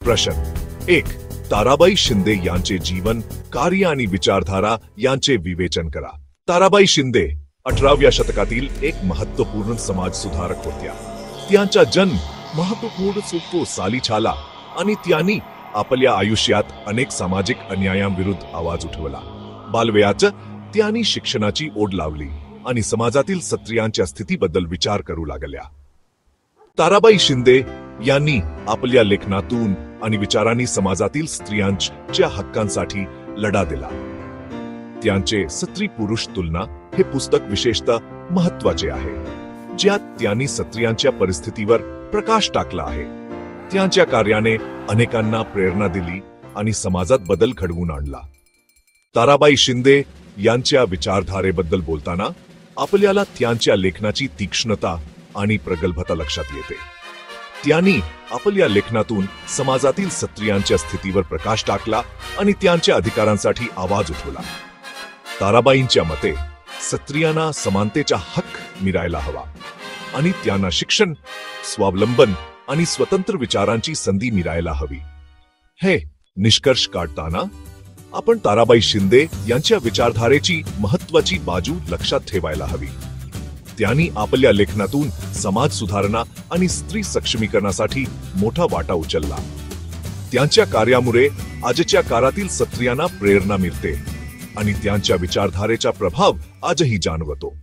प्रश्न 1. ताराबाई शिंदे यांचे जीवन, कार्य आणि विचारधारा यांचे विवेचन करा. ताराबाई शिंदे 18व्या शतकातील एक महत्त्वपूर्ण समाज सुधारक होत्या. त्यांचा जन्म महत्त्वपूर्ण साली झाला आणि त्यांनी आपल्या आयुष्यात अनेक सामाजिक अन्यायांविरुद्ध आवाज उठवला. बालवयात त्यांनी शिक्षणाची ओढ लावली आणि समाजातील स्त्रियांच्या स्थितीबद्दल विचार करू लागल्या. ताराबाई शिंदे यांनी आपल्या लेखनातून आणि विचारांनी समाजातील स्त्रियांच्या हक्कांसाठी लढा दिला. त्यांचे स्त्री पुरुष तुलना हे पुस्तक विशेषतः महत्त्वाचे आहे, ज्यात त्यांनी स्त्रियांच्या परिस्थितीवर प्रकाश टाकला आहे. त्यांच्या कार्याने अनेकांना प्रेरणा दिली आणि समाजात बदल घडवून आणला. ताराबाई शिंदे यांच्या विचारधारेबद्दल बोलताना आपल्याला त्यांच्या लेखनाची तीक्ष्णता आणि प्रगल्भता लक्षात येते. त्यांनी आपल्या लेखनातून समाजातील स्त्रियांच्या स्थितीवर प्रकाश टाकला आणि त्यांच्या अधिकारांसाठी आवाज उठवला. ताराबाईंच्या मते स्त्रियांना समानतेचा हक्क मिळायला हवा आणि त्यांना शिक्षण, स्वावलंबन आणि स्वतंत्र विचारांची संधी मिळायला हवी. हे निष्कर्ष काढताना आपण ताराबाई शिंदे यांच्या विचारधारेची महत्त्वाची बाजू लक्षात ठेवायला हवी. त्यांनी आपल्या लेखनातून समाज सुधारणा आणि स्त्री सक्षमीकरणासाठी मोठा वाटा उचलला. त्यांच्या कार्यामुळे आजच्या काळातील स्त्रियांना प्रेरणा मिळते आणि त्यांच्या विचारधारेचा प्रभाव आजही जाणवतो.